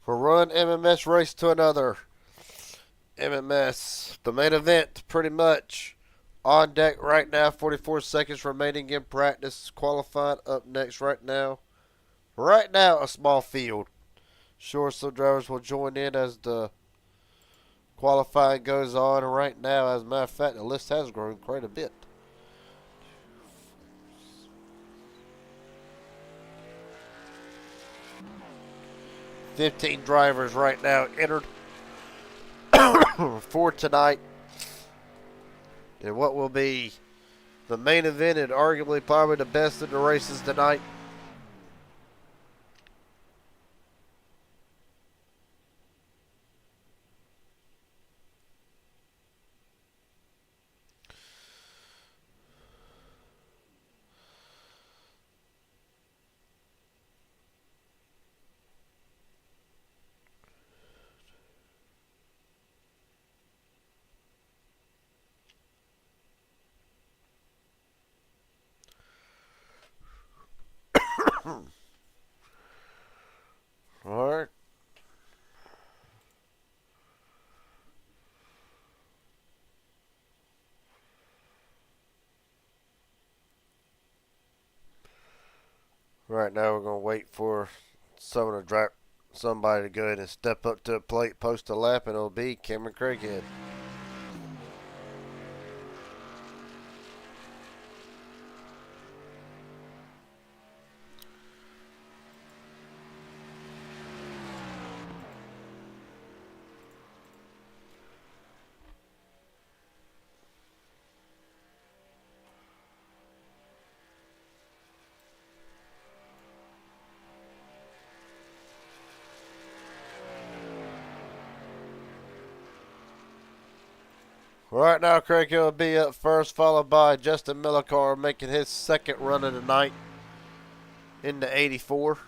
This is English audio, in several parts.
For one MMS race to another. MMS, the main event, pretty much on deck right now. 44 seconds remaining in practice. Qualifying up next right now. Right now, a small field. Sure, some drivers will join in as the qualifying goes on. Right now, as a matter of fact, the list has grown quite a bit. 15 drivers right now entered for tonight. And what will be the main event and arguably probably the best of the races tonight. All right. Right now we're going to wait for somebody to go ahead and step up to the plate, post a lap, and it'll be Cameron Craighead. Right now, Craighead will be up first, followed by Justin Millicar making his second run of the night in the 84.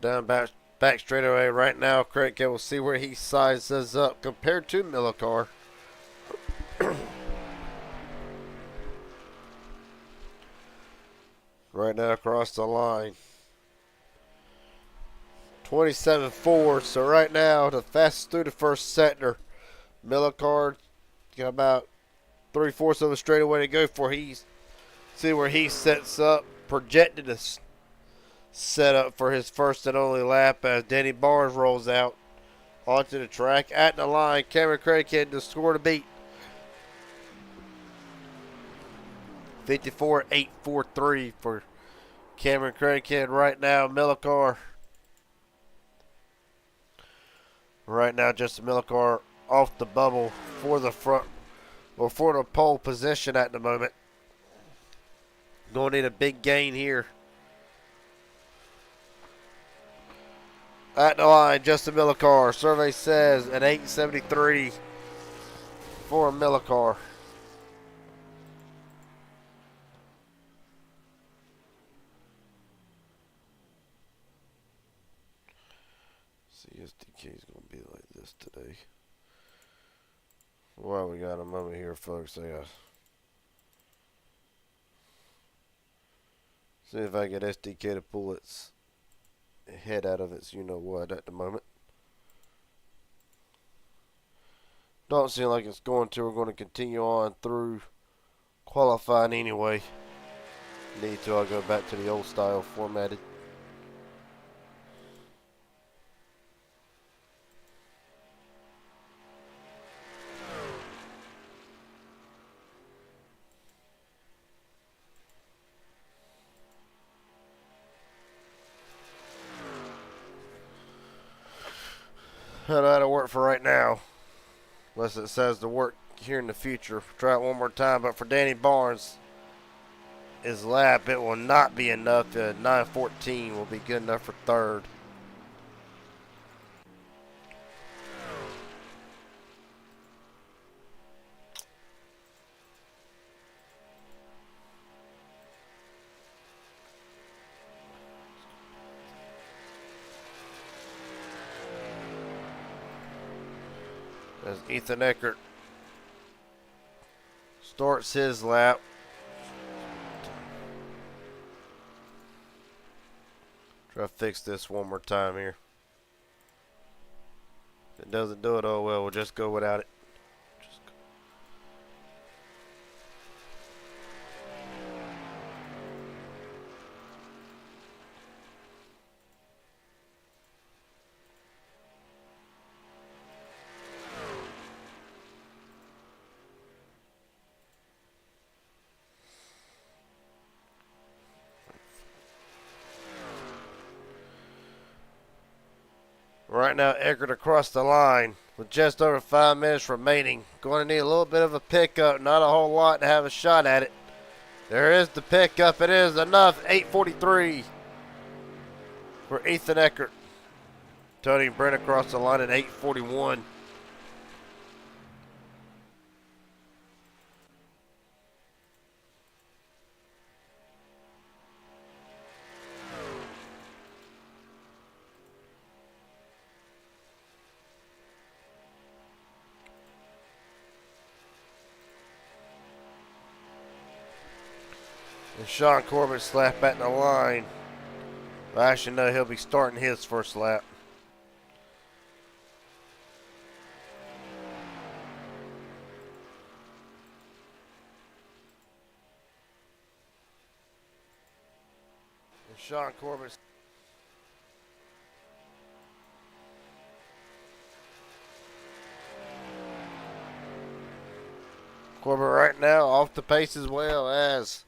Down back straightaway right now. Craighead will see where he sizes up compared to Millicar. Right now across the line. 27.4. So right now the fastest through the first sector. Millicar got about 3/4 of a straightaway to go for. He's see where he sets up. Projected to set up for his first and only lap as Danny Barnes rolls out onto the track. At the line, Cameron Craighead to score to beat. 54.843 for Cameron Craighead right now. Millicar. Right now, Justin Millicar off the bubble for the front, or for the pole position at the moment. Going to need a big gain here. At the line, Justin Millicar. Survey says an 8.73 for Millicar. CSDK is going to be like this today. Well, we got a moment here, folks. I got see if I get SDK to pull its head out of its you-know-what at the moment. Don't seem like it's going to. We're going to continue on through qualifying anyway. Need to. I'll go back to the old style formatted. That'll work for right now. Unless it says to work here in the future. Try it one more time. But for Danny Barnes, his lap, it will not be enough. 9:14 will be good enough for third. As Ethan Eckert starts his lap. Try to fix this one more time here. If it doesn't do it, oh well, we'll just go without it. Right now, Eckert across the line with just over 5 minutes remaining. Going to need a little bit of a pickup, not a whole lot to have a shot at it. There is the pickup. It is enough. 8:43 for Ethan Eckert. Tony Brent across the line at 8:41. And Sean Corbett slap back in the line. I actually know he'll be starting his first lap. And Sean Corbett. Corbett right now off the pace as well as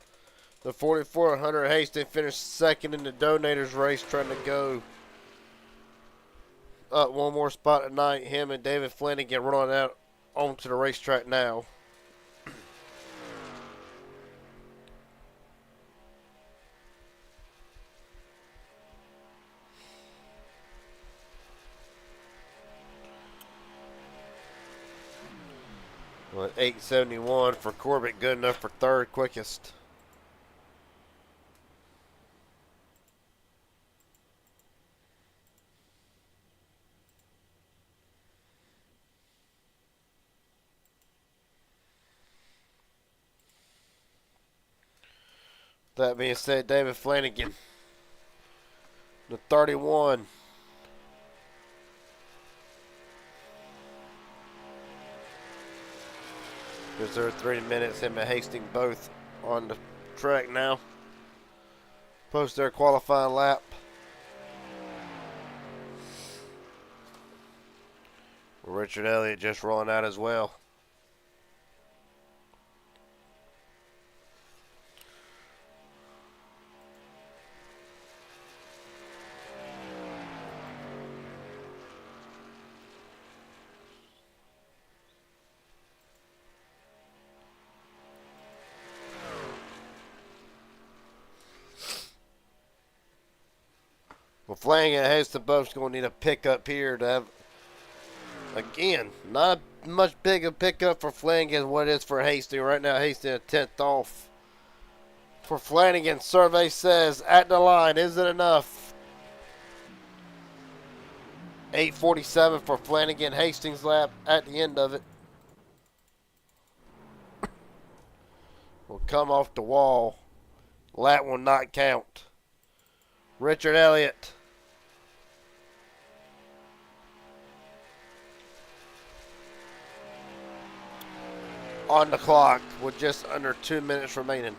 the 4400 Hastings finished second in the Donators race, trying to go up one more spot tonight. Him and David Flanagan running out onto the racetrack now. With 8:71 for Corbett, good enough for third quickest. That being said, David Flanagan, the 31. Reserved 3 minutes. Him and Hastings both on the track now. Post their qualifying lap. Richard Elliott just rolling out as well. Well, Flanagan and Hastings both going to need a pickup here to have, again, not much big a pickup for Flanagan as what it is for Hastings. Right now, Hastings a 10th off. For Flanagan, survey says at the line, is it enough? 8:47 for Flanagan, Hastings lap at the end of it. Will come off the wall. Lap will not count. Richard Elliott. On the clock with just under 2 minutes remaining.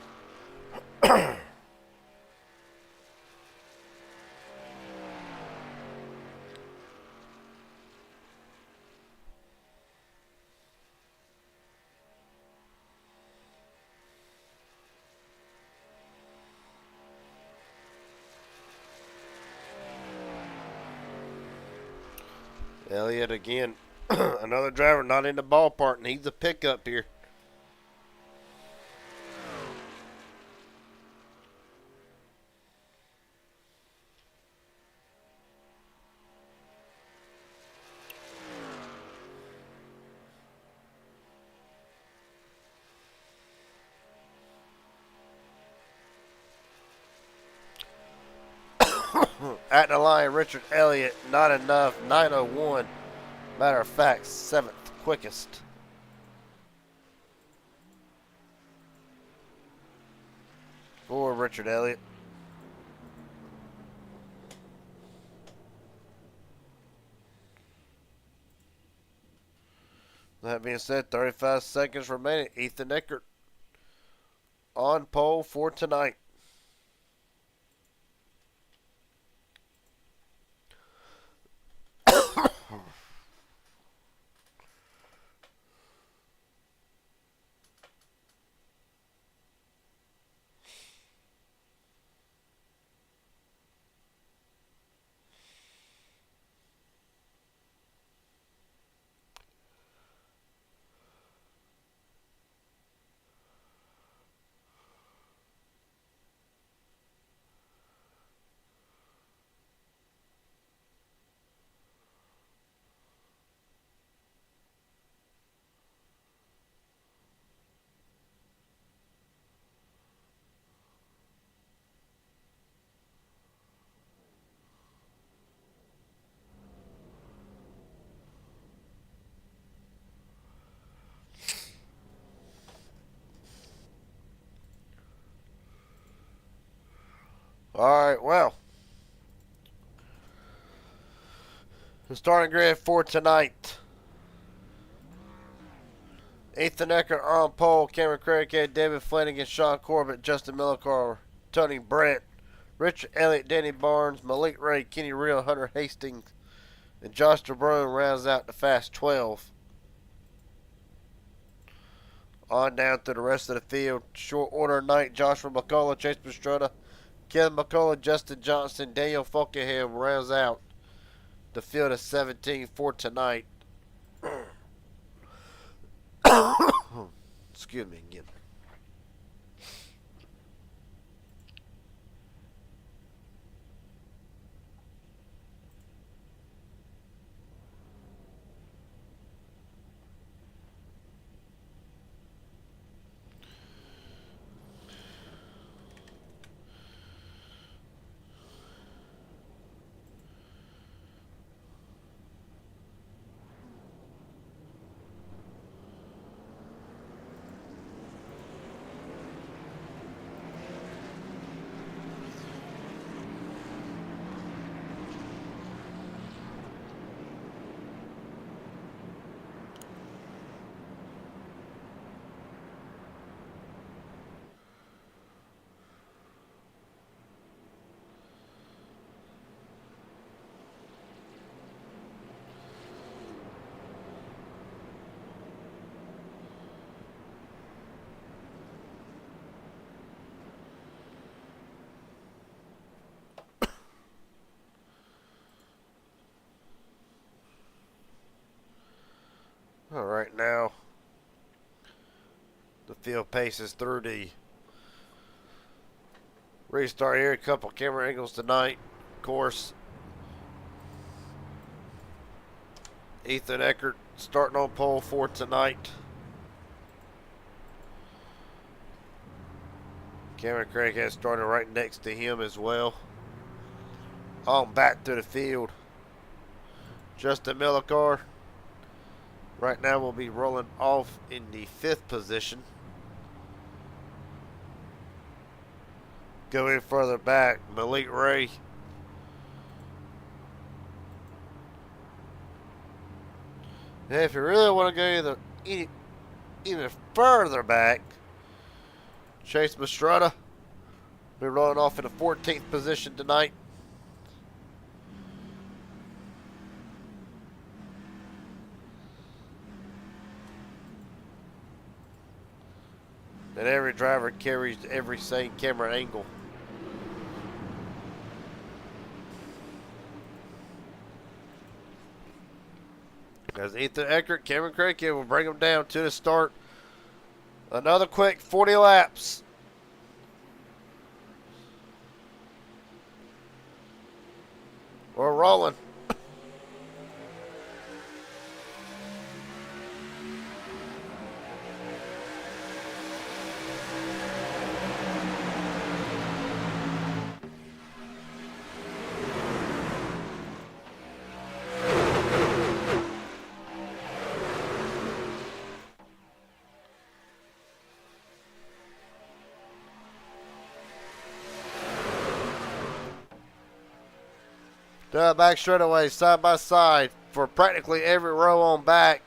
Elliott again, another driver not in the ballpark, and he's a pickup here. At the line, Richard Elliott, not enough, 901. Matter of fact, 7th quickest. For Richard Elliott. That being said, 35 seconds remaining. Ethan Eckert on pole for tonight. All right, well, the starting grid for tonight. Ethan Eckert on pole, Cameron Craig, David Flanagan, Sean Corbett, Justin Millicar, Tony Brent, Richard Elliott, Danny Barnes, Malik Ray, Kenny Real, Hunter Hastings, and Josh DeBrune rounds out the fast 12. On down through the rest of the field. Short order night, Joshua McCullough, Chase Pastrana, Kevin McCullough, Justin Johnson, Daniel Fulkenham rounds out the field of 17 for tonight. Excuse me again. All right, now the field paces through the restart here. A couple camera angles tonight. Of course, Ethan Eckert starting on pole for tonight. Cameron Craig has started right next to him as well. On back to the field, Justin Millicar. Right now we'll be rolling off in the 5th position. Going further back, Malik Ray. And if you really want to go even further back, Chase Mastrada will be rolling off in the 14th position tonight. And every driver carries every same camera angle. As Ethan Eckert, Cameron Craig will bring them down to the start. Another quick 40 laps. We're rolling. Back straightaway, side by side for practically every row on back.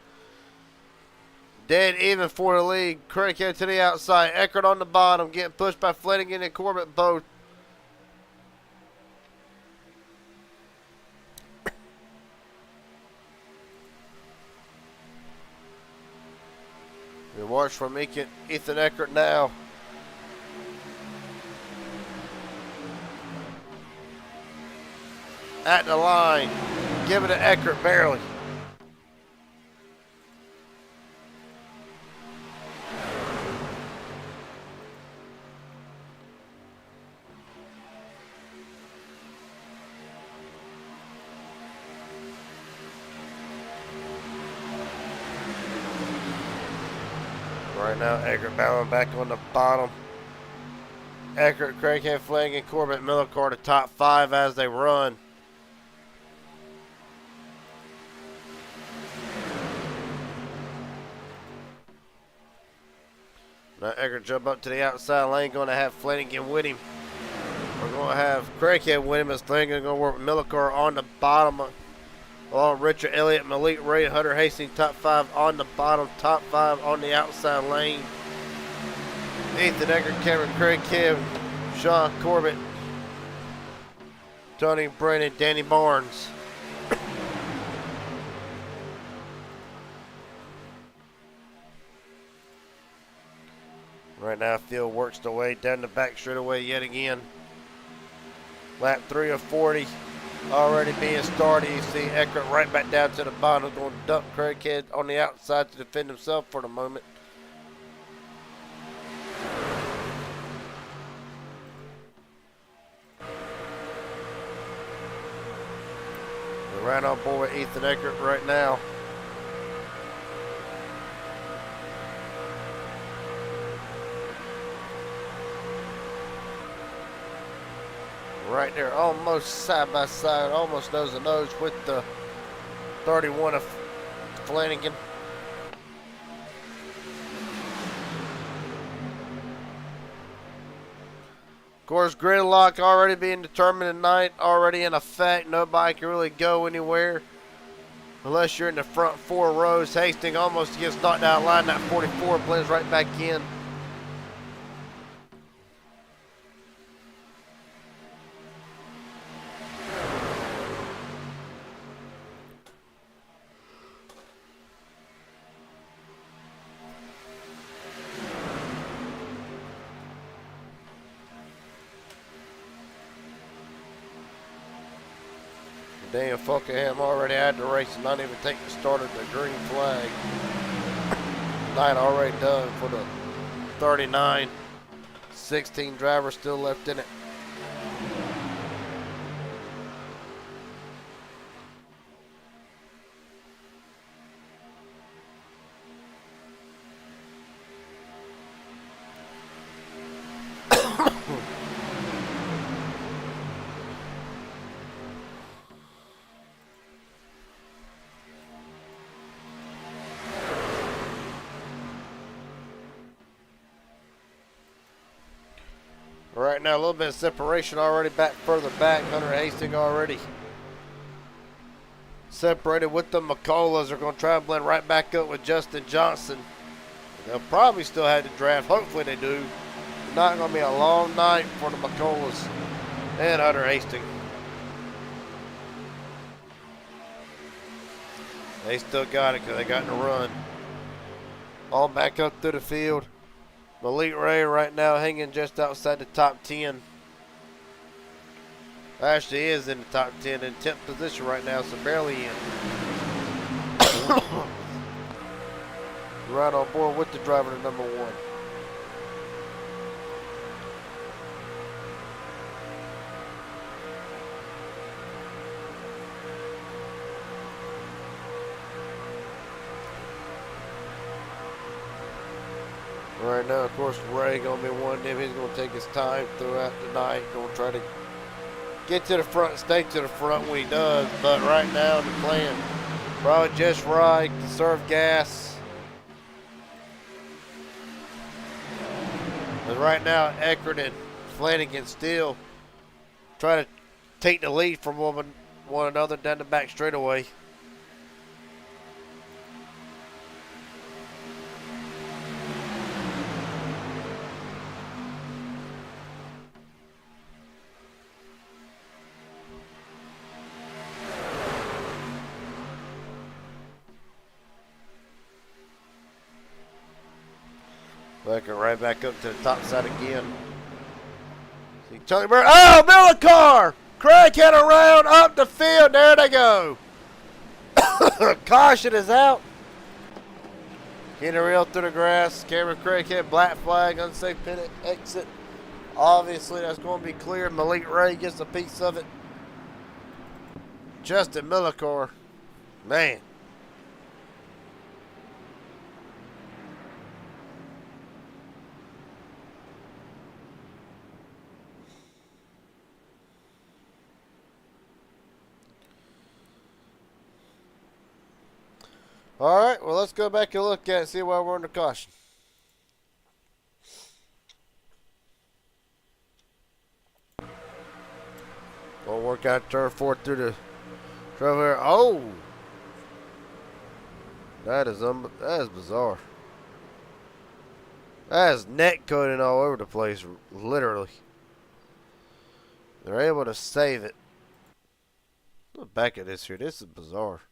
Dead even for the lead. Craighead to the outside. Eckert on the bottom, getting pushed by Flanagan and Corbett both. We watch from Ethan Eckert now. At the line. Give it to Eckert barely. Right now, Eckert battling back on the bottom. Eckert, Craighead, Flanagan, Corbett, Millicard, the top 5 as they run. Now Eckert jump up to the outside lane, going to have Flanagan with him. We're going to have Craighead with him as Flanagan going to work with Millicard on the bottom. Along Richard Elliott, Malik Ray, Hunter Hastings, top 5 on the bottom, top 5 on the outside lane. Ethan Eckert, Kevin Craighead, Sean Corbett, Tony Brennan, Danny Barnes. Right now, field works the way down the back straightaway yet again. Lap 3 of 40. Already being started. You see Eckert right back down to the bottom, going to dump Craighead on the outside to defend himself for the moment. We're right on board with Ethan Eckert right now. Right there, almost side by side, almost nose to nose with the 31 of Flanagan. Of course, gridlock already being determined tonight, already in effect. Nobody can really go anywhere unless you're in the front 4 rows. Hastings almost gets knocked out of line. That 44 blends right back in. Daniel Fulkham already had the race and not even take the start of the green flag. Night already done for the 39. 16 drivers still left in it. Right now, a little bit of separation already back further back. Hunter Hastings already separated with the McCulloughs. They're going to try and blend right back up with Justin Johnson. They'll probably still have the draft. Hopefully they do. It's not going to be a long night for the McCulloughs and Hunter Hastings. They still got it because they got in the run. All back up through the field. Malik Ray right now hanging just outside the top 10. Actually is in the top 10 in 10th position right now, so barely in. Right on board with the driver to number 1. Right now, of course, Ray going to be one of them. He's going to take his time throughout the night. Going to try to get to the front, stay to the front when he does. But right now, the plan probably just right, conserve gas. But right now, Eckert and Flanagan still trying to take the lead from one another down the back straightaway. Back right back up to the top side again. See Tony Bird. Oh, Miller car! Craig had around up the field. There they go. Caution is out. Getting rail through the grass. Cameron Craig hit black flag, unsafe pit exit. Obviously, that's going to be clear. Malik Ray gets a piece of it. Justin Miller car. Man. All right, well, let's go back and look at it and see why we're under caution. We'll work out turn 4 through the trail here. Oh! That is bizarre. That is net coating all over the place, literally. They're able to save it. Look back at this here. This is bizarre.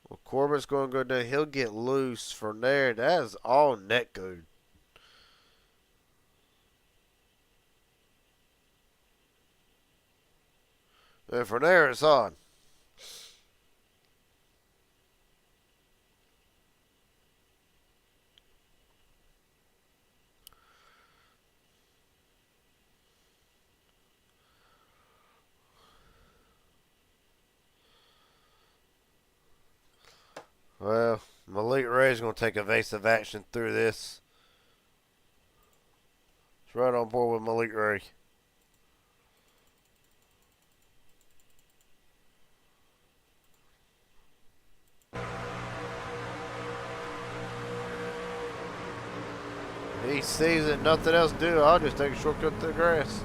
Well, Corbett's going to go down. He'll get loose from there. That is all net code. And from there, it's on. Well, Malik Ray's going to take evasive action through this. It's right on board with Malik Ray. He sees it, nothing else to do. I'll just take a shortcut through the grass.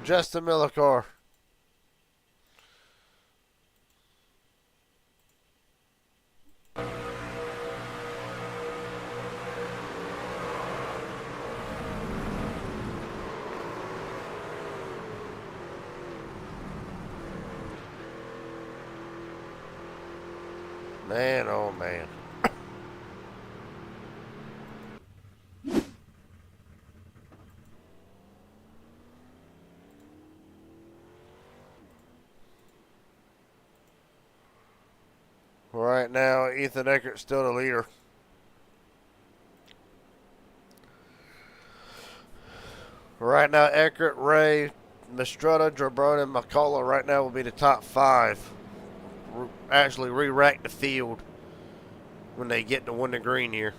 Justin Miller car. Man, oh man. Right now, Ethan Eckert's still the leader. Right now, Eckert, Ray, Mistretta, Drabrone, and McCullough right now will be the top 5. Actually re-rack the field when they get to win the green here.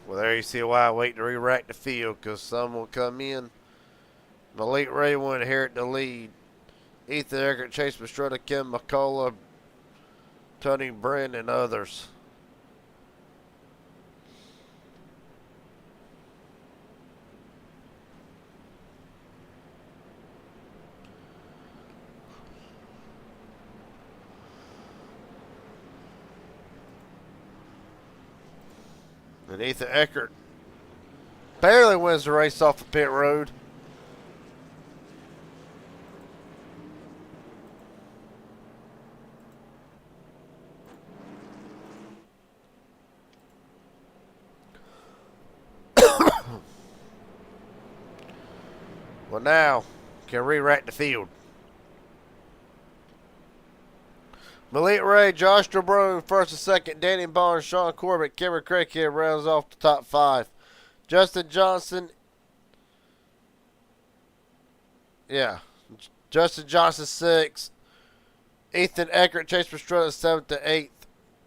Well, there you see why I wait to re-rack the field, because some will come in. Malik Ray will inherit the lead. Ethan Eckert, Chase Mistretta, Kim McCullough, Tony Brand, and others. And Ethan Eckert barely wins the race off the pit road. Well, now can re-rack the field. Malik Ray, Josh DeBrune, first and second. Danny Barnes, Sean Corbett, Cameron Craighead rounds off the top 5. Justin Johnson, Justin Johnson 6. Ethan Eckert, Chase Pastrana 7th to 8th.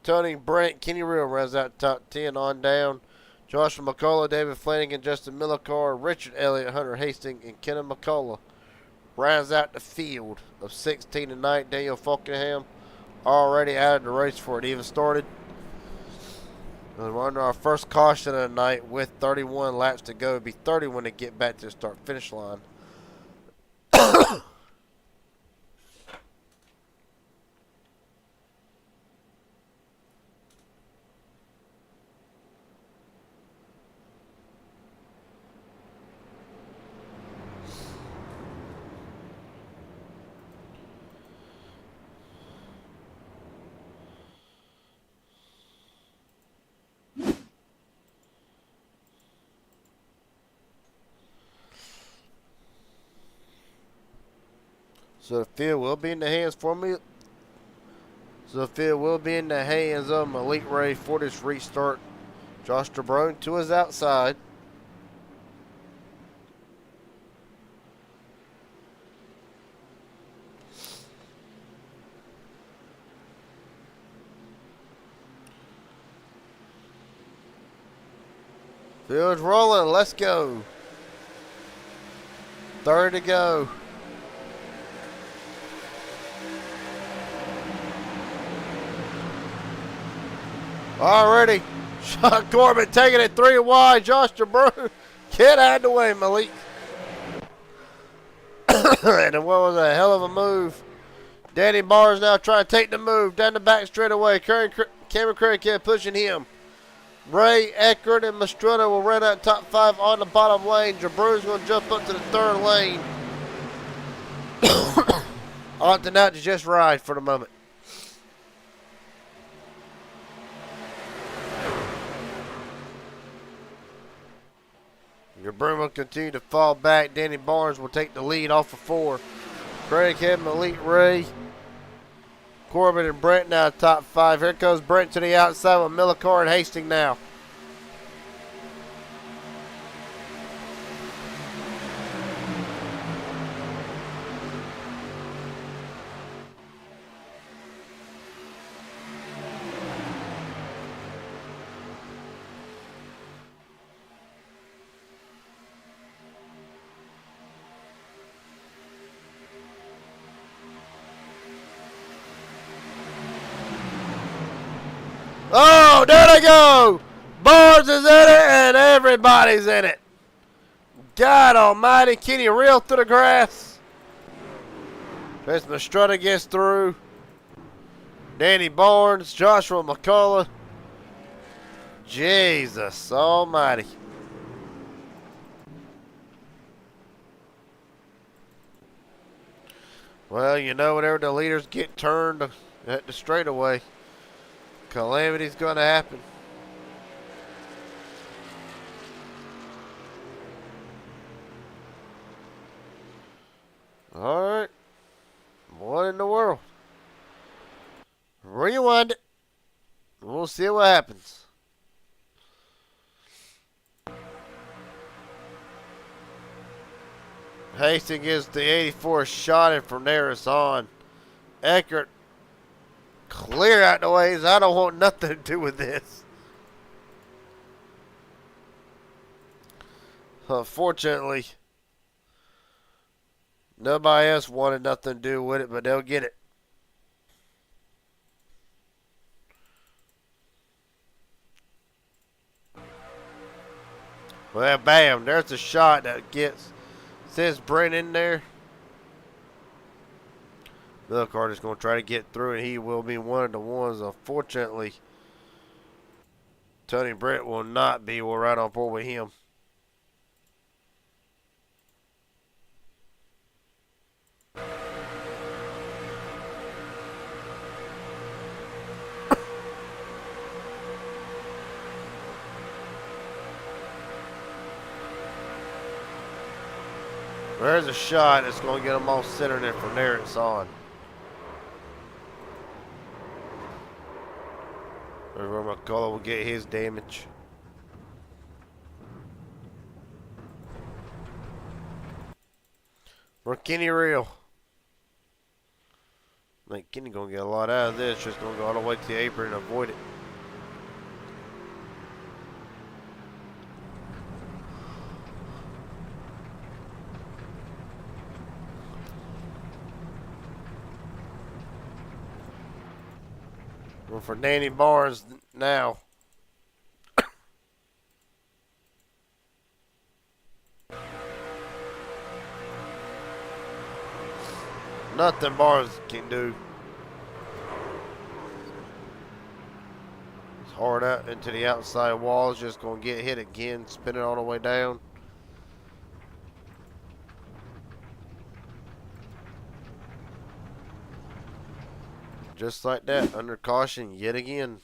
Tony Brent, Kenny Real rounds out top 10 on down. Joshua McCullough, David Flanagan, Justin Millicar, Richard Elliott, Hunter Hastings, and Kenna McCullough rounds out the field of 16 tonight. Daniel Falkenham already out of the race before it even started. And we're under our first caution of the night with 31 laps to go. It'll be 30 when they get back to the start-finish line. So the field will be in the hands for me. So the field will be in the hands of Malik Ray for this restart. Josh DeBrune to his outside. Field's rolling. Let's go. 30 to go. Already, Sean Corbett taking it 3 wide. Josh DeBrune, get out of the way, Malik. And what was a hell of a move. Danny Barnes now trying to take the move down the back straightaway. Cameron Craighead pushing him. Ray, Eckert, and Mastretta will run out top 5 on the bottom lane. DeBrune's going to jump up to the 3rd lane. Opting out to just ride for the moment. DeBrune will continue to fall back. Danny Barnes will take the lead off of 4. Craighead, Malik Ray, Corbett, and Brent now top 5. Here comes Brent to the outside with Millicar and Hastings now. Oh, there they go. Barnes is in it, and everybody's in it. God almighty. Kenny Real through the grass. Chase Mastretta gets through. Danny Barnes, Joshua McCullough. Jesus almighty. Well, you know, whenever the leaders get turned at the straightaway, calamity's going to happen. All right. What in the world? Rewind it. We'll see what happens. Hastings gets the 84 shot, and from there it's on. Eckert clear out the ways. I don't want nothing to do with this. Unfortunately, nobody else wanted nothing to do with it, but they'll get it. Well, bam, there's a shot that sends Brent in there. Millicar is going to try to get through, and he will be one of the ones. Unfortunately, Tony Brent will not be. We're right on board with him. There's a shot. It's going to get them all centered, and from there it's on. There's where McCullough will get his damage. For Kenny Real. I think Kenny going to get a lot out of this. Just going to go all the way to the apron and avoid it. Well, for Danny Barnes now. Nothing Barnes can do. It's hard out into the outside walls. Just going to get hit again. Spin it all the way down. Just like that. Under caution yet again.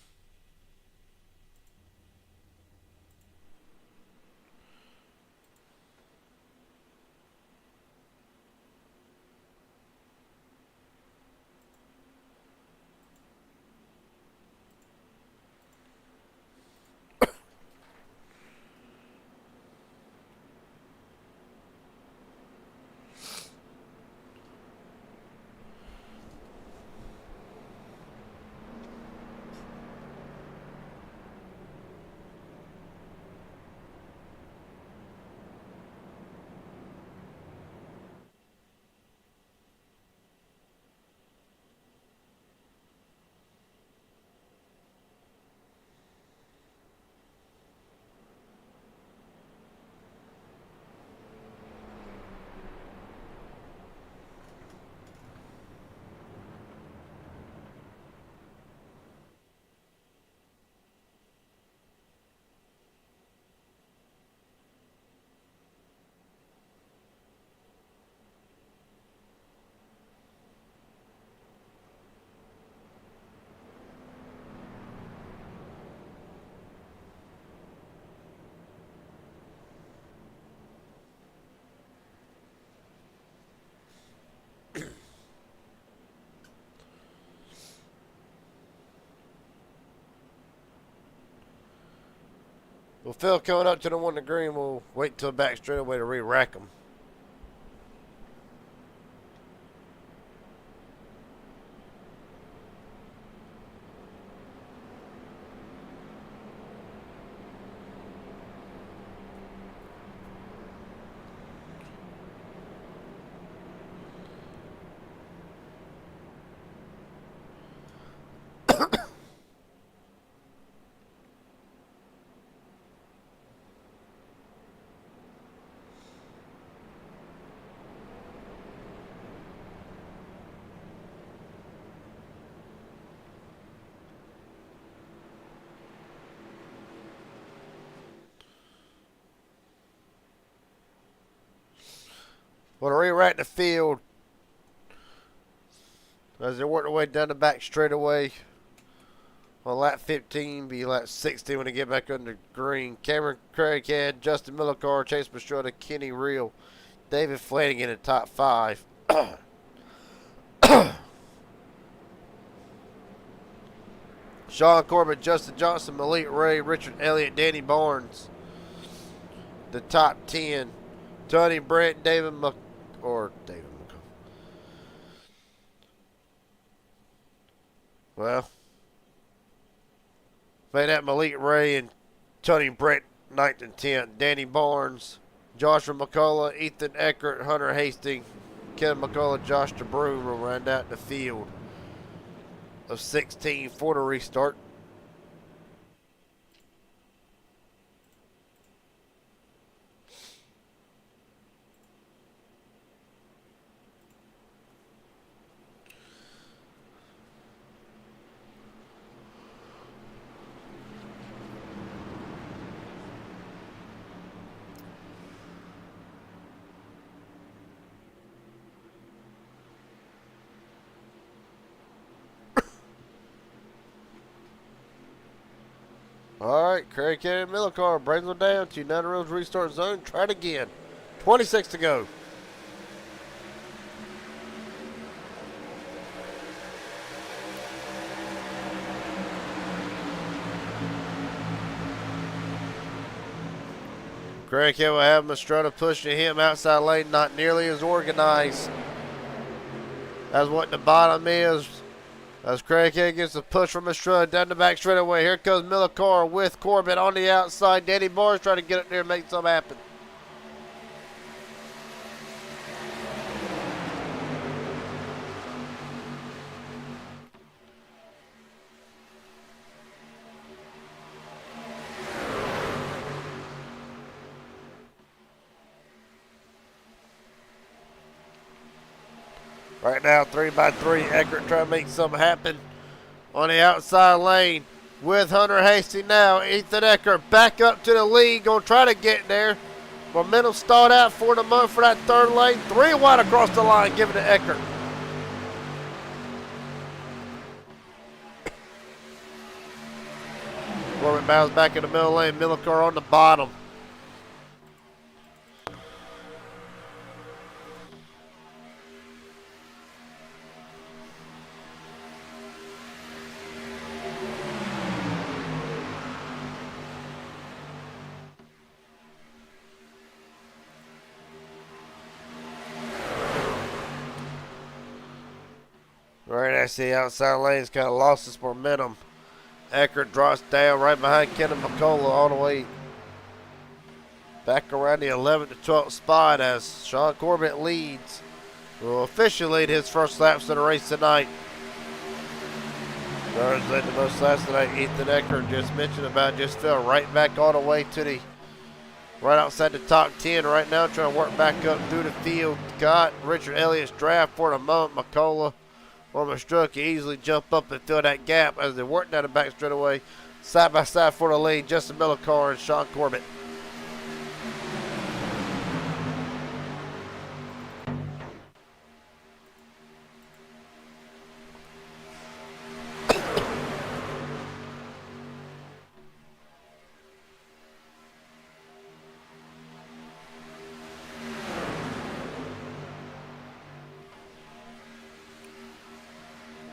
Well, Phil coming up to the one to green. We'll wait till back straightaway to re-rack them. Well, to re-rack the field as they work their way down the back straightaway. On lap 15, be lap 16 when they get back under green. Cameron Craighead, Justin Millicar, Chase Pastrana, Kenny Real, David Flanagan in the top 5. Sean Corbett, Justin Johnson, Malik Ray, Richard Elliott, Danny Barnes. The top 10. Tony Brent, David McCullough. Well, made that Malik Ray and Tony Brent 9th and 10th. Danny Barnes, Joshua McCullough, Ethan Eckert, Hunter Hastings, Kevin McCullough, Josh DeBroom will round out the field of 16 for the restart. All right, Craig Cannon Millicar brings them down to United Roads restart zone. Try it again. 26 to go. Craig Hill will have Mastrota pushing him outside lane, not nearly as organized as what the bottom is. As Craig Hill gets a push from Mastrota down the back straightaway. Here comes Millicar with Corbett on the outside. Danny Barnes trying to get up there and make something happen. Right now, 3x3, Eckert trying to make something happen on the outside lane with Hunter Hasty now. Ethan Eckert back up to the lead, gonna try to get there. Momentum stalled out for the moment for that third lane. 3 wide across the line, giving to Eckert. Corbett bounds back in the middle lane, Millicar on the bottom. Right as the outside lane's kind of lost its momentum. Eckert drops down right behind Kenan McCullough all the way back around the 11th to 12th spot as Sean Corbett leads. Will officially lead his first laps of the race tonight. Stars led the most laps tonight. Ethan Eckert just mentioned about just fell right back all the way to the right outside the top 10 right now, trying to work back up through the field. Got Richard Elliott's draft for the moment. McCullough or Mastruck can easily jump up and fill that gap as they work down the back straightaway, side by side for the lead. Justin Millicar and Sean Corbett.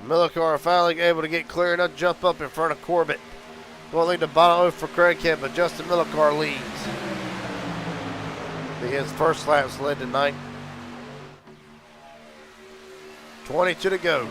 Millicar finally able to get clear enough to jump up in front of Corbett. Going to lead the bottom for Craig Kemp, but Justin Millicar leads. His first laps led tonight. 22 to go.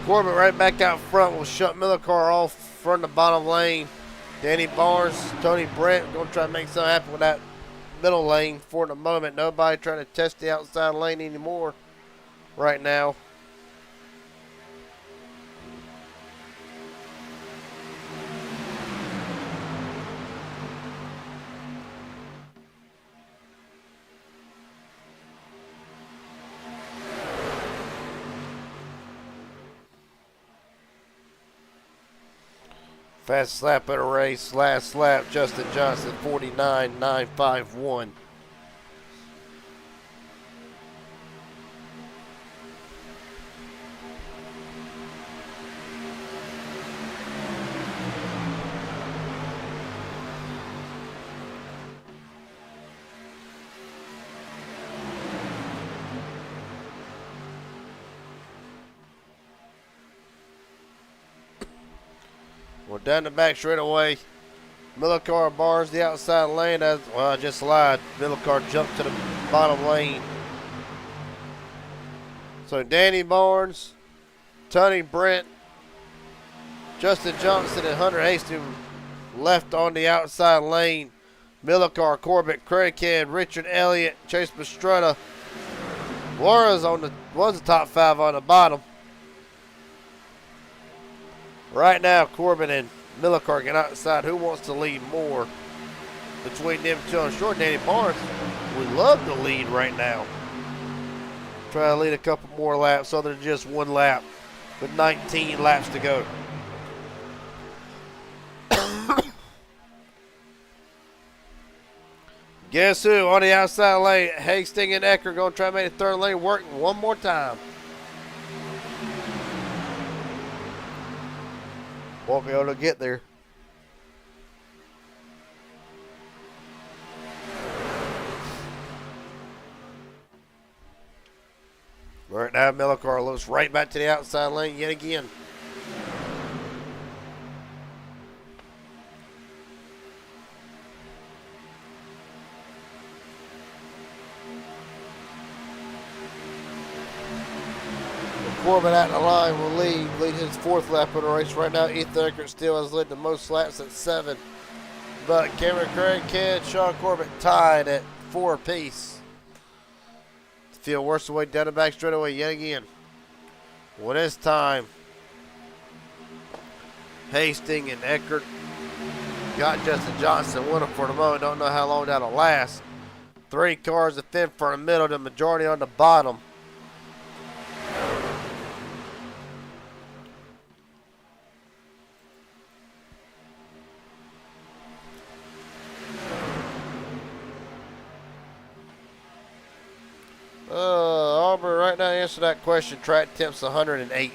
Corbett right back out front will shut Millicar off from the bottom lane. Danny Barnes, Tony Brent going to try to make something happen with that middle lane for the moment. Nobody trying to test the outside lane anymore right now. Fast lap of the race, last lap, Justin Johnson, 49.951. Well, down the back straightaway, Millicar bars the outside lane. As well, I just lied. Millicar jumped to the bottom lane. So Danny Barnes, Tony Brent, Justin Johnson, and Hunter Hastings left on the outside lane. Millicar, Corbett, Craig Kidd, Richard Elliott, Chase Pastrana. Laura's was the top 5 on the bottom. Right now, Corbin and Millicar get outside. Who wants to lead more? between them two on short. Danny Barnes would love to lead right now. Try to lead a couple more laps other than just one lap with 19 laps to go. Guess who? On the outside lane, Hastings and Eckert going to try to make the third lane work one more time. Won't be able to get there. Right now, Millicar looks right back to the outside lane yet again. Corbin at the line will lead his fourth lap of the race. Right now, Ethan Eckert still has led the most laps at 7. But Cameron Craig, Ken, Sean Corbin tied at 4 apiece. The field works the way down the back straightaway yet again. Well, this time, Hastings and Eckert got Justin Johnson winning for the moment. Don't know how long that'll last. 3 cars to fifth for the middle, the majority on the bottom. Auburn right now, answer that question. Track temps 108.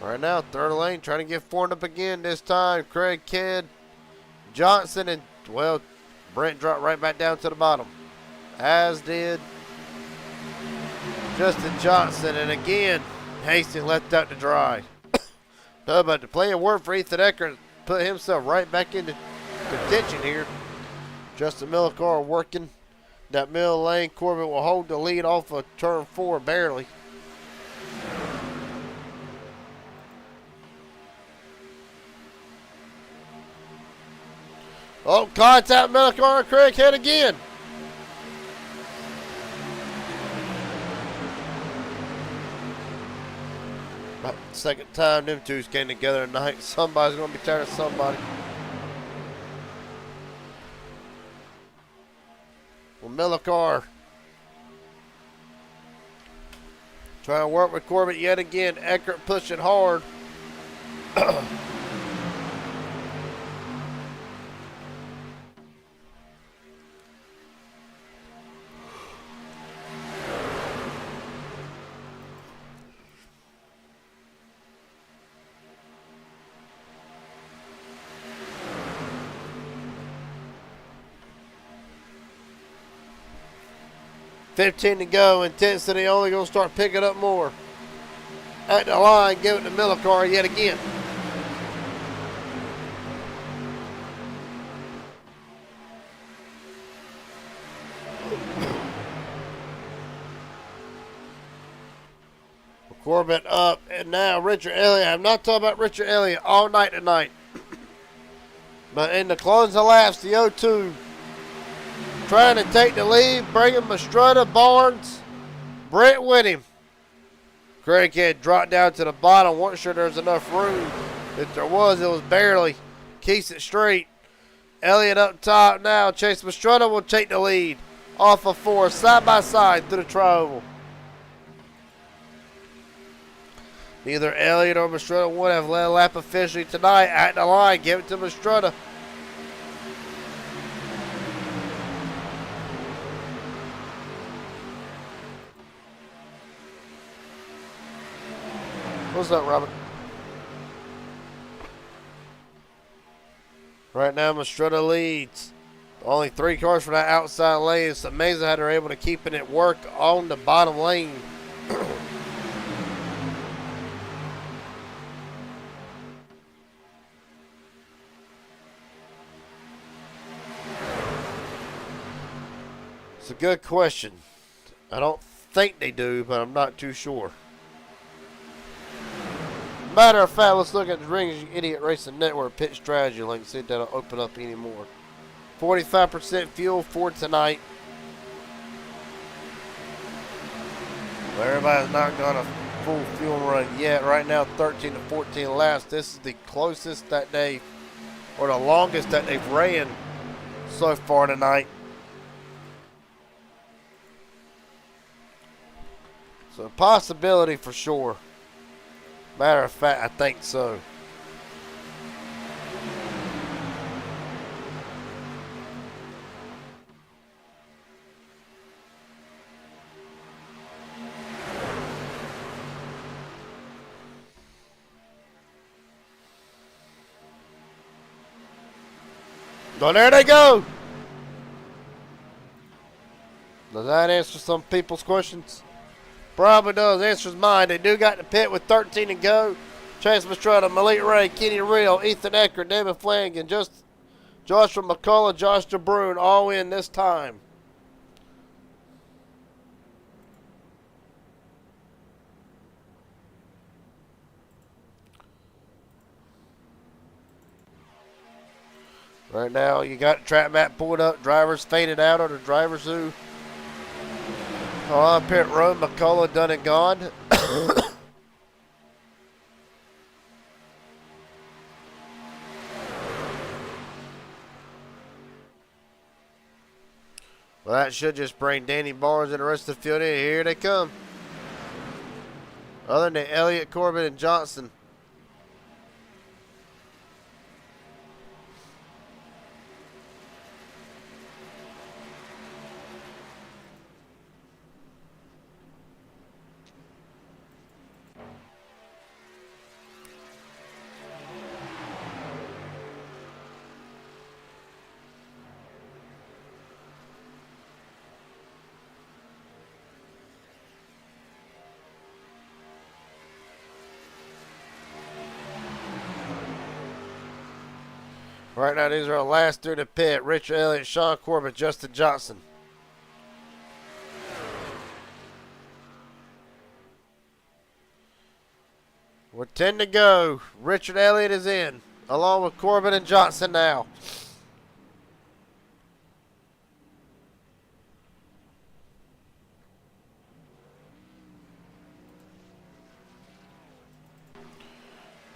Right now, third lane, trying to get formed up again this time. Craig Kidd, Johnson, and, well, Brent dropped right back down to the bottom. As did Justin Johnson, and again, Hastings left out to dry. No, but to play a word for Ethan Eckert, put himself right back into contention here. Justin Millicar working that middle lane. Corbin will hold the lead off of turn 4 barely. Oh, contact Millicar and Craig Head again. About the second time them two came together tonight. Somebody's going to be tired of somebody. Well, Millicar trying to work with Corbett yet again. Eckert pushing hard. 15 to go. Intensity only going to start picking up more. At the line, give it to Millicar yet again. Corbett up, and now Richard Elliott. I'm not talking about Richard Elliott all night tonight. But in the closing laps, the 0-2 trying to take the lead, bringing Mastrutta, Barnes, Brent with him. Craig had dropped down to the bottom. Wasn't sure there was enough room. If there was, it was barely. Keeps it straight. Elliott up top now. Chase Mastrutta will take the lead off of 4, side by side through the tri-oval. Neither Elliott or Mastrutta would have led a lap officially tonight. At the line, give it to Mastrutta. What's up, Robert? Right now, Mastrutta leads. Only 3 cars for that outside lane. It's amazing how they're able to keep it at work on the bottom lane. It's a good question. I don't think they do, but I'm not too sure. Matter of fact, let's look at the Rings Idiot Racing Network pit strategy link, see if that'll open up anymore. 45% fuel for tonight. But everybody's not got a full fuel run yet. Right now, 13 to 14 laps. This is the closest that they, or the longest that they've ran so far tonight. So a possibility for sure. Matter of fact, I think so. So there they go. Does that answer some people's questions? Probably does. Answers mine. They do got the pit with 13 to go. Chase Mastretta, Malik Ray, Kenny Real, Ethan Eckert, David Flanagan, Joshua McCullough, Josh DeBrune, all in this time. Right now, you got the track map pulled up. Drivers faded out, or the drivers who are on pit road. McCullough done and gone. Well, that should just bring Danny Barnes and the rest of the field in. Here they come. Other than Elliott, Corbin, and Johnson. Right now, these are our last through the pit. Richard Elliott, Sean Corbett, Justin Johnson. With 10 to go, Richard Elliott is in, along with Corbin and Johnson now.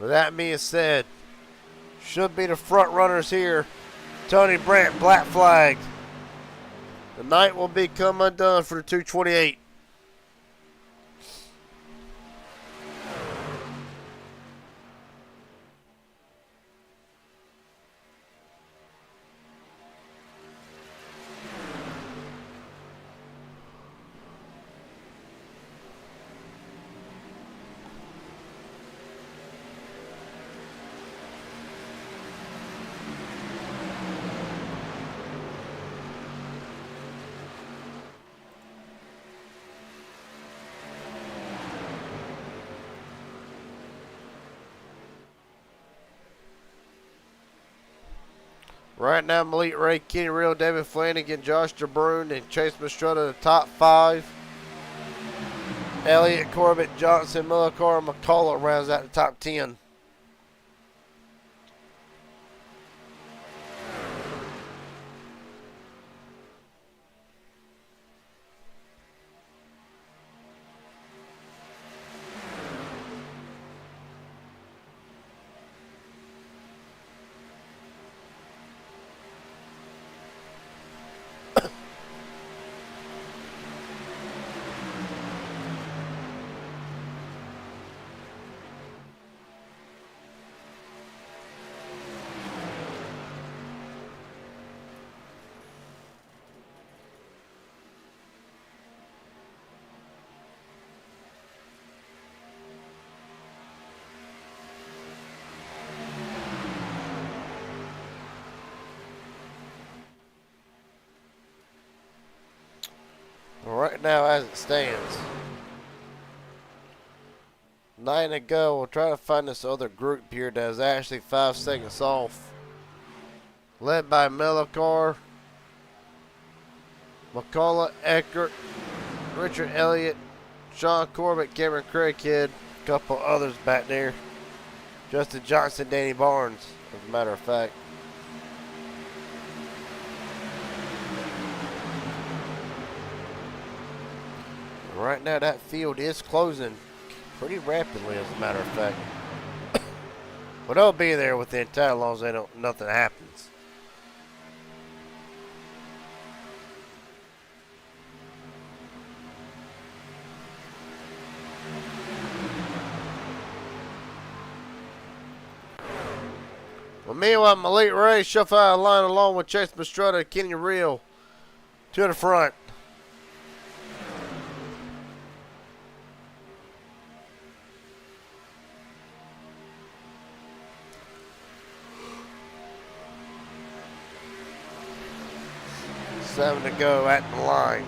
With that being said, should be the front runners here. Tony Brandt, black flag. The night will be come undone for the 228. Right now, Malik Ray, Kenny Real, David Flanagan, Josh DeBrune, and Chase Mastretta, the top 5. Elliott, Corbett, Johnson, Millicor, and McCullough rounds out the top 10. Right now, as it stands, 9 to go. We'll try to find this other group here that is actually 5 seconds off. Led by Millicor, McCullough, Eckert, Richard Elliott, Sean Corbett, Cameron Craighead, a couple others back there. Justin Johnson, Danny Barnes, as a matter of fact. Right now, that field is closing pretty rapidly, as a matter of fact. But they'll be there within time as long as they don't, nothing happens. Well, meanwhile, Malik Ray shuffle out of line along with Chase Mastretta and Kenny Real to the front. Seven to go at the line.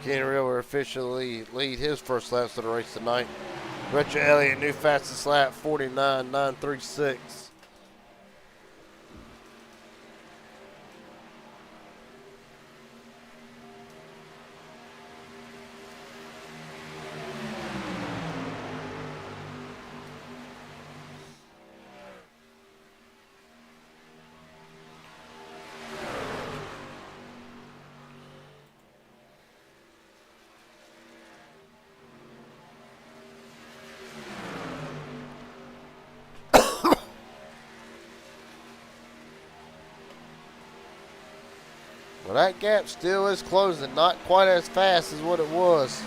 Kenny Real will officially lead his first laps of the race tonight. Richard Elliott, new fastest lap, 49.936. Well, that gap still is closing, not quite as fast as what it was.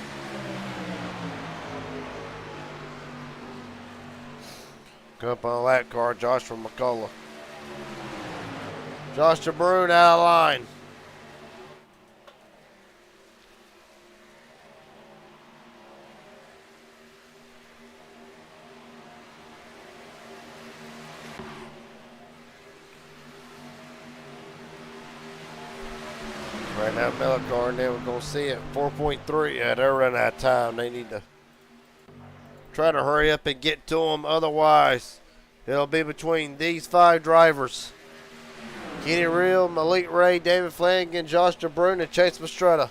Come up on the lap car, Joshua McCullough. Josh DeBrune out of line. Right now, Miller car, and then we're going to see it. 4.3. Yeah, they're running out of time. They need to try to hurry up and get to them. Otherwise, it'll be between these 5 drivers. Kenny Real, Malik Ray, David Flanagan, Josh DeBrune, and Chase Mastretta.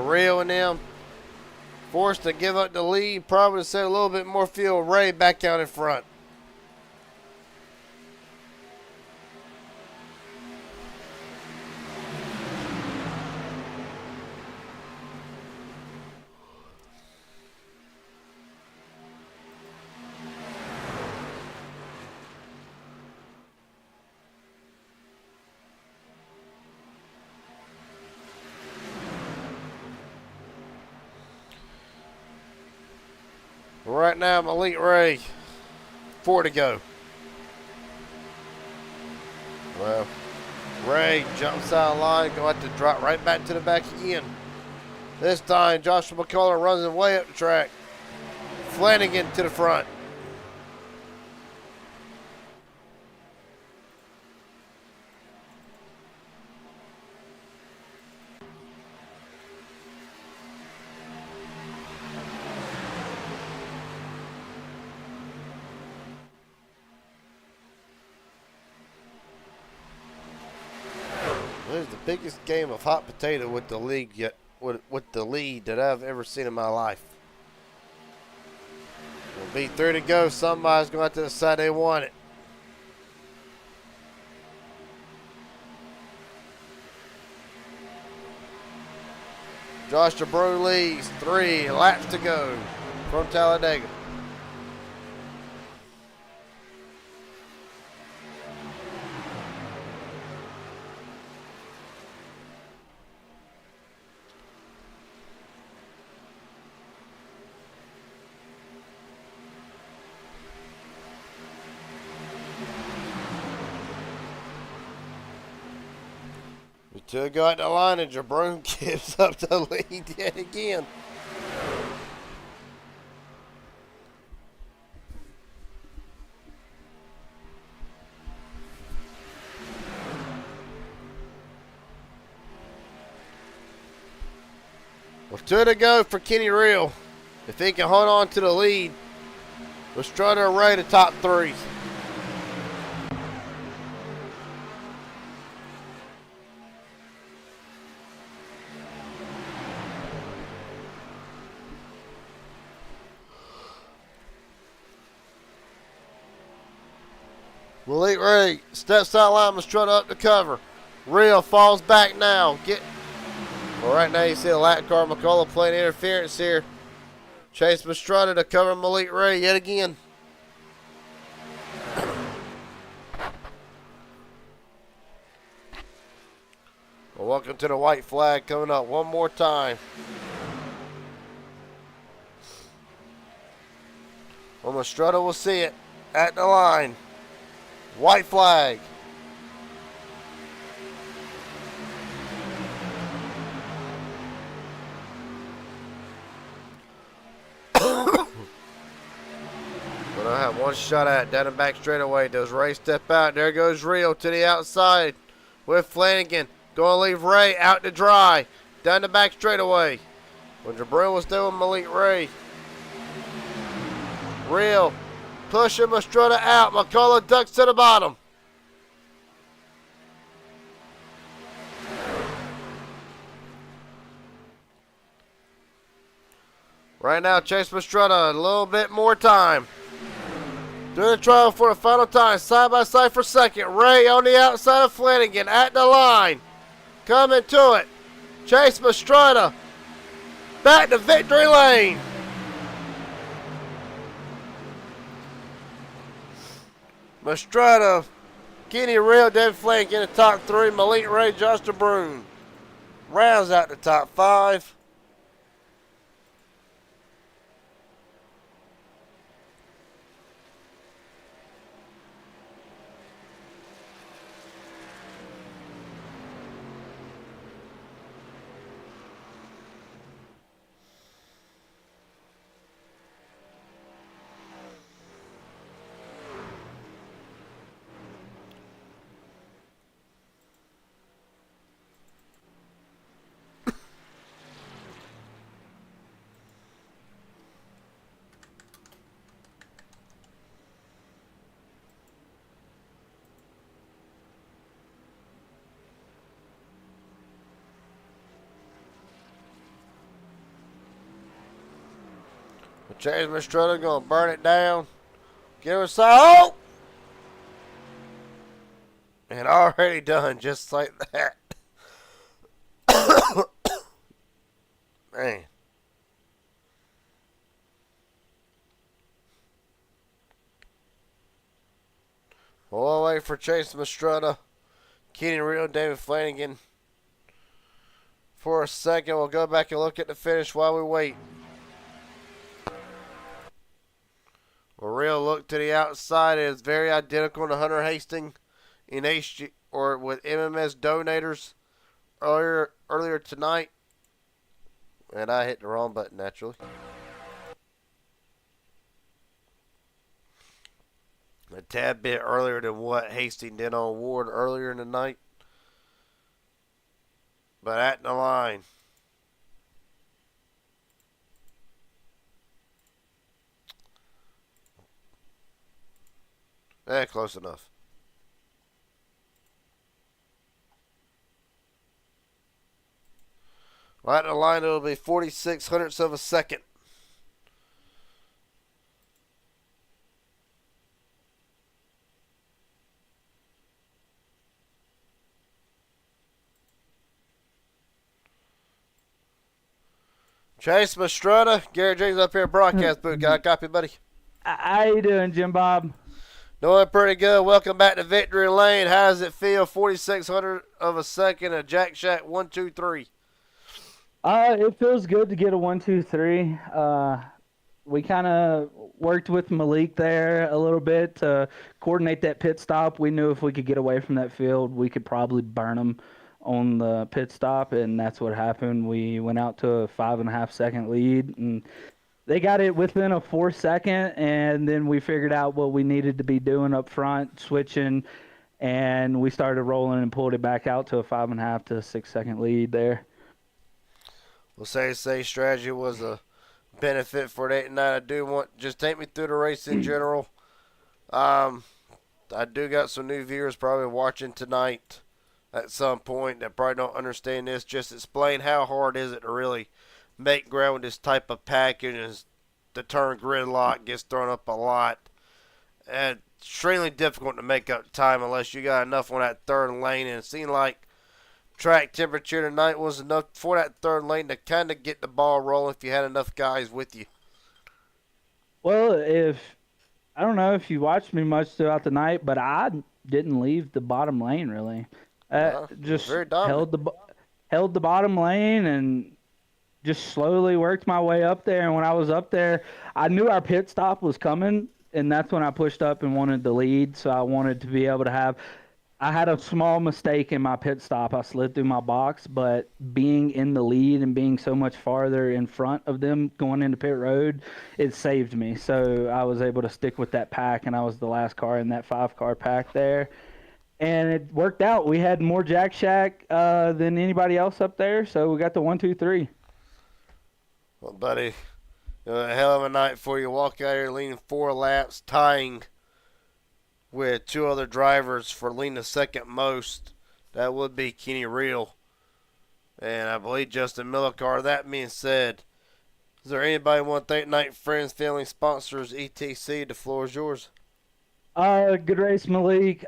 Real and them forced to give up the lead, probably to set a little bit more fuel. Ray back out in front. Right now, Malik Ray, 4 to go. Well, Ray jumps out of line, going to have to drop right back to the back again. This time, Joshua McCullough runs him way up the track. Flanagan to the front. This is the biggest game of hot potato with the league yet, with the lead that I've ever seen in my life. Will be 3 to go. Somebody's going to have to decide they want it. Josh DeBrune leads. 3 laps to go from Talladega. We took out the line and DeBrune gives up the lead yet again. Well, 2 to go for Kenny Real. If he can hold on to the lead, we're trying to array the top 3. Malik Ray steps out line, Mastretta up to cover. Real falls back now. Well, right now you see the lap car. McCullough playing interference here. Chase Mastretta to cover Malik Ray yet again. Well, welcome to the white flag coming up one more time. Well, Mastretta will see it at the line. White flag. But I have one shot at it down the back straightaway. Does Ray step out? There goes Rio to the outside with Flanagan. Going to leave Ray out to dry. Down the back straightaway. When Jabril was doing Malik Ray. Real pushing Mastretta out. McCullough ducks to the bottom. Right now, Chase Mastretta, a little bit more time. Doing the trial for the final time. Side by side for second. Ray on the outside of Flanagan at the line. Coming to it. Chase Mastretta back to victory lane. Mastretta, Kenny Real, David Flanagan in the top three. Malik Ray, Josh DeBrune rounds out the top five. Chase Mastretta gonna burn it down. Get inside. Oh! And already done just like that. Man. We'll wait for Chase Mastretta, Kenny Real, David Flanagan. For a second, we'll go back and look at the finish while we wait. Real look to the outside. It is very identical to Hunter Hastings in HG or with MMS Donators earlier tonight. And I hit the wrong button naturally. A tad bit earlier than what Hastings did on Ward earlier in the night. But at the line. Close enough. Right at the line, it'll be 46 hundredths of a second. Chase Mastretta, Garrett James up here, broadcast booth. Got a copy, buddy? How you doing, Jim Bob? Doing pretty good. Welcome back to Victory Lane. How does it feel? 4600 of a second, a Jack Shack 1, 2, 3. It feels good to get a 1, 2, 3. We kind of worked with Malik there a little bit to coordinate that pit stop. We knew if we could get away from that field, we could probably burn them on the pit stop, and that's what happened. We went out to a 5.5 second lead, and they got it within a 4 second, and then we figured out what we needed to be doing up front, switching, and we started rolling and pulled it back out to a 5.5 to 6 second lead there. We'll say strategy was a benefit for the 8 and 9. I do want just take me through the race in general. I do got some new viewers probably watching tonight at some point that probably don't understand this. Just explain how hard is it to really make ground with this type of package. And the turn gridlock gets thrown up a lot. And extremely difficult to make up time unless you got enough on that third lane. And it seemed like track temperature tonight was enough for that third lane to kind of get the ball rolling if you had enough guys with you. Well, if I don't know if you watched me much throughout the night, but I didn't leave the bottom lane really. You were Just very dominant. held the bottom lane and just slowly worked my way up there. And when I was up there, I knew our pit stop was coming, and that's when I pushed up and wanted the lead. So I wanted to be able to have. I had a small mistake in my pit stop. I slid through my box, but being in the lead and being so much farther in front of them going into pit road, it saved me. So I was able to stick with that pack, and I was the last car in that 5-car pack there. And it worked out. We had more Jack Shack than anybody else up there, so we got the 1, 2, 3. Well, buddy, a hell of a night for you. Walk out here leading 4 laps, tying with 2 other drivers for leading the second most. That would be Kenny Real and I believe Justin Millicar. That being said, is there anybody want to thank tonight? Friends, family, sponsors, etc.? The floor is yours. Good race, Malik.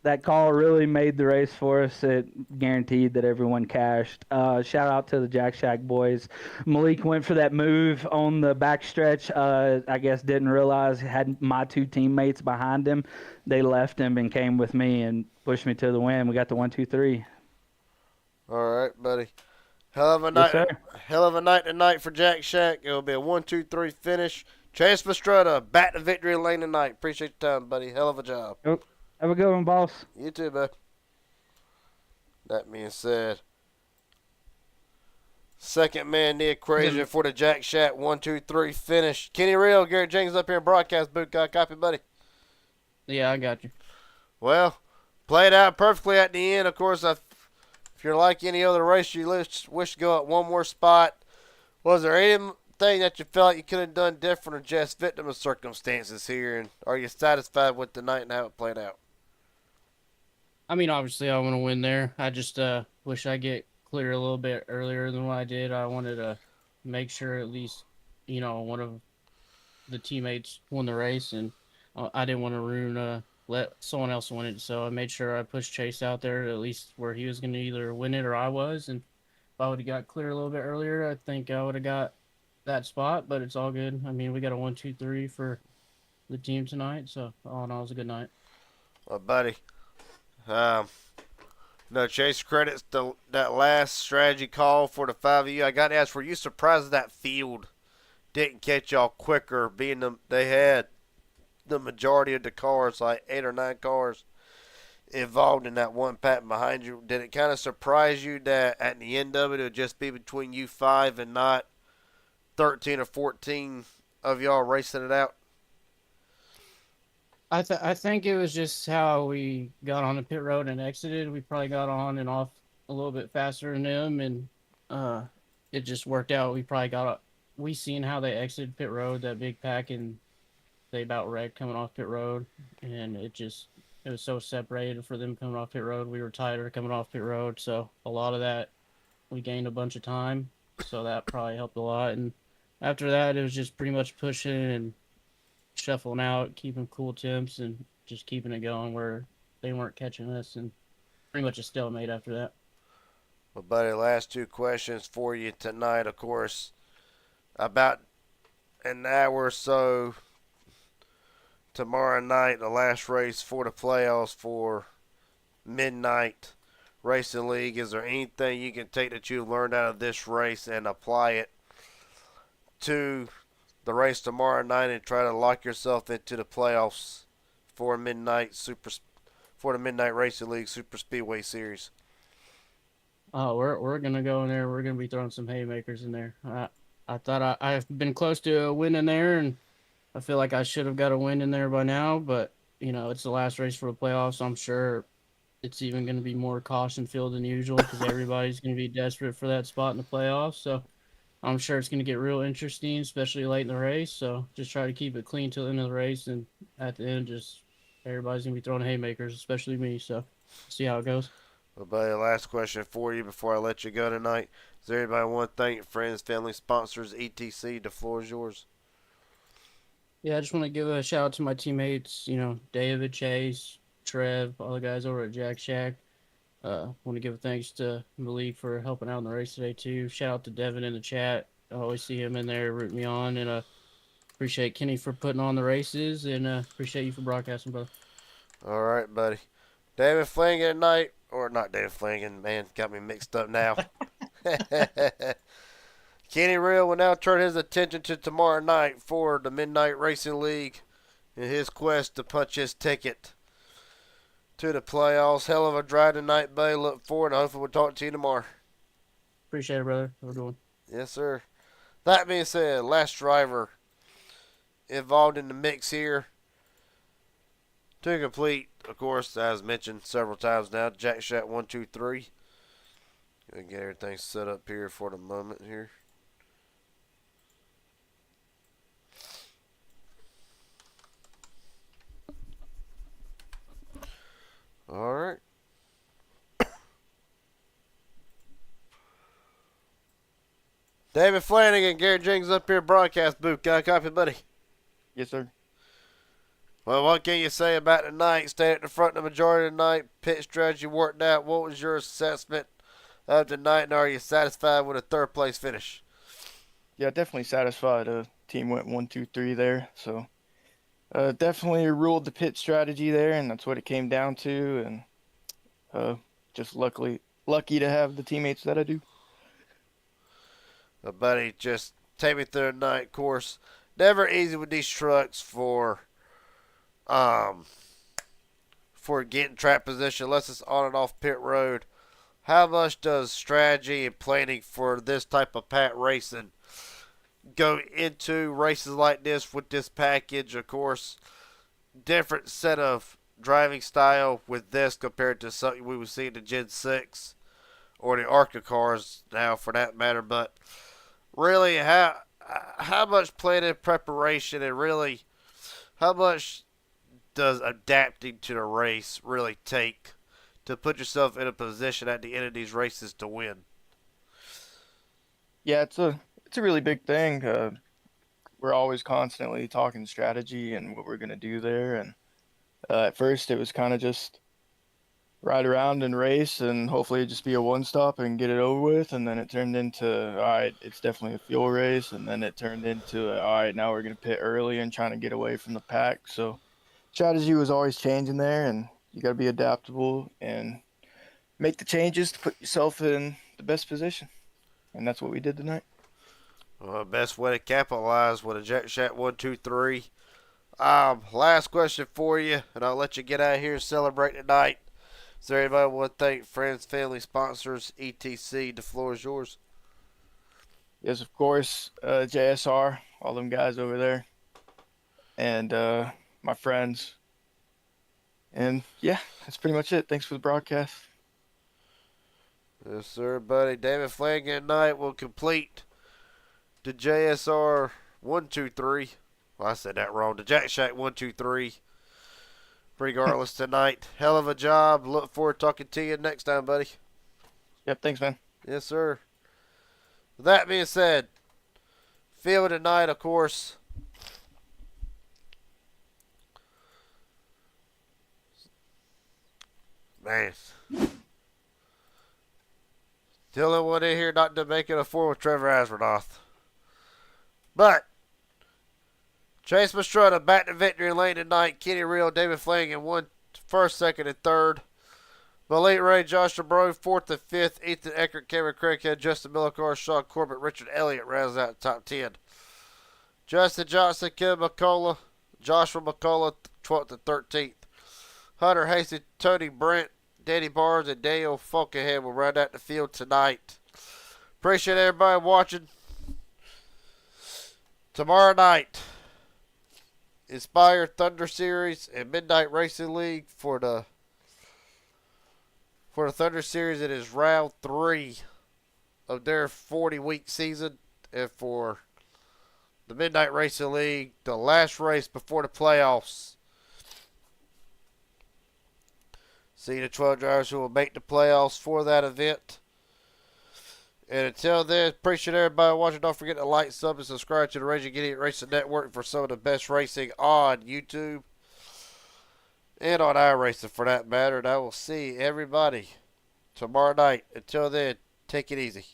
That call really made the race for us. It guaranteed that everyone cashed. Shout out to the Jack Shack boys. Malik went for that move on the backstretch. I guess didn't realize he had my 2 teammates behind him. They left him and came with me and pushed me to the win. We got the 1, 2, 3. All right, buddy. Hell of a Yes, night. sir. Hell of a night tonight for Jack Shack. It'll be a 1, 2, 3 finish. Chase Pastrana back to victory lane tonight. Appreciate your time, buddy. Hell of a job. Have a good one, boss. You too, bud. That being said, second man, the equation for the Jack Shack 1, 2, 3 finish. Kenny Real, Garrett Jenkins up here in broadcast booth. Got a copy, buddy? Yeah, I got you. Well, played out perfectly at the end. Of course, if you're like any other race, you wish to go up one more spot. Was there anything that you felt like you could have done different or just victim of circumstances here? And are you satisfied with the night and how it played out? I mean, obviously, I want to win there. I just wish I get clear a little bit earlier than what I did. I wanted to make sure at least, one of the teammates won the race, and I didn't want to let someone else win it. So I made sure I pushed Chase out there at least where he was going to either win it or I was. And if I would have got clear a little bit earlier, I think I would have got that spot. But it's all good. I mean, we got a 1, 2, 3 for the team tonight. So all in all, it was a good night. Well, buddy. No, Chase credits that last strategy call for the 5 of you. I got to ask, were you surprised that field didn't catch y'all quicker, being they had the majority of the cars, like 8 or 9 cars, involved in that one patent behind you? Did it kind of surprise you that at the end of it, it would just be between you 5 and not 13 or 14 of y'all racing it out? I think it was just how we got on the pit road and exited. We probably got on and off a little bit faster than them, and it just worked out. We seen how they exited pit road, that big pack, and they about wrecked coming off pit road, and it was so separated for them coming off pit road. We were tighter coming off pit road, so a lot of that we gained a bunch of time, so that probably helped a lot. And after that, it was just pretty much pushing and shuffling out, keeping cool temps, and just keeping it going where they weren't catching us, and pretty much a stalemate after that. Well, buddy, last 2 questions for you tonight. Of course, about an hour or so tomorrow night, the last race for the playoffs for Midnight Racing League. Is there anything you can take that you've learned out of this race and apply it to the race tomorrow night and try to lock yourself into the playoffs for the Midnight Racing League Super Speedway Series? We're gonna go in there. We're gonna be throwing some haymakers in there. I thought I've been close to a win in there, and I feel like I should have got a win in there by now. But it's the last race for the playoffs. I'm sure it's even going to be more caution filled than usual because everybody's going to be desperate for that spot in the playoffs. So I'm sure it's going to get real interesting, especially late in the race. So just try to keep it clean till the end of the race, and at the end, just everybody's going to be throwing haymakers, especially me. So see how it goes. Well, buddy, last question for you before I let you go tonight. Is there anybody want to thank friends, family, sponsors, etc.? The floor is yours. Yeah, I just want to give a shout out to my teammates, David, Chase, Trev, all the guys over at Jack Shack. Want to give a thanks to Malik for helping out in the race today too. Shout out to Devin in the chat. I always see him in there rooting me on, and appreciate Kenny for putting on the races, and appreciate you for broadcasting, brother. All right, buddy. David Flanagan tonight, or not David Flanagan, man, got me mixed up now. Kenny Real will now turn his attention to tomorrow night for the Midnight Racing League in his quest to punch his ticket to the playoffs. Hell of a drive tonight, buddy. Look forward, and hopefully we'll talk to you tomorrow. Appreciate it, brother. Have a good one. Yes, sir. That being said, last driver involved in the mix here to complete, of course, as mentioned several times now, Jack Shack 123. Gonna get everything set up here for the moment here. All right. David Flanagan, Gary Jenkins up here, broadcast booth. Got a copy, buddy? Yes, sir. Well, what can you say about tonight? Stayed at the front the majority of the night. Pit strategy worked out. What was your assessment of tonight, and are you satisfied with a third place finish? Yeah, definitely satisfied. Team went 1, 2, 3 there, so definitely ruled the pit strategy there, and that's what it came down to. And just lucky to have the teammates that I do. Buddy, just take me through the night course. Never easy with these trucks for getting track position unless it's on and off pit road. How much does strategy and planning for this type of pack racing go into races like this with this package? Of course, different set of driving style with this compared to something we would see in the Gen 6 or the ARCA cars now for that matter. But really, how much planning, preparation, and really how much does adapting to the race really take to put yourself in a position at the end of these races to win? Yeah, it's a really big thing. We're always constantly talking strategy and what we're gonna do there. And at first, it was kind of just ride around and race, and hopefully it'd just be a one stop and get it over with. And then it turned into, all right, it's definitely a fuel race. And then it turned into, all right, now we're gonna pit early and trying to get away from the pack. So strategy was always changing there, and you got to be adaptable and make the changes to put yourself in the best position. And that's what we did tonight. Well, best way to capitalize with a Jack Shack 123. Last question for you, and I'll let you get out of here and celebrate tonight. Is there anybody want to thank friends, family, sponsors, etc.? The floor is yours. Yes, of course, JSR, all them guys over there, and my friends. And yeah, that's pretty much it. Thanks for the broadcast. Yes, sir, buddy. David Flanagan tonight will complete the JSR 123. Well, I said that wrong. The Jack Shack 123. Regardless tonight. Hell of a job. Look forward to talking to you next time, buddy. Yep, thanks, man. Yes, sir. With that being said, field tonight, of course. Man. Dylan went in here not to make it a four with Trevor Asvernoth. But Chase Mastretta back to victory lane tonight. Kenny Real, David Flanagan won first, second, and third. Malik Ray, Josh DeBro, fourth and fifth. Ethan Eckert, Cameron Craighead, Justin Millicar, Sean Corbett, Richard Elliott rounds out the top 10. Justin Johnson, Kim McCullough, Joshua McCullough, 12th and 13th. Hunter Hasty, Tony Brent, Danny Barnes, and Daniel Falkenham will round out the field tonight. Appreciate everybody watching. Tomorrow night, Inspire Thunder Series and Midnight Racing League for the Thunder Series. It is round 3 of their 40-week season, and for the Midnight Racing League, the last race before the playoffs. See the 12 drivers who will make the playoffs for that event. And until then, appreciate everybody watching. Don't forget to like, sub, and subscribe to the Raging Idiot Racing Network for some of the best racing on YouTube and on iRacing for that matter. And I will see everybody tomorrow night. Until then, take it easy.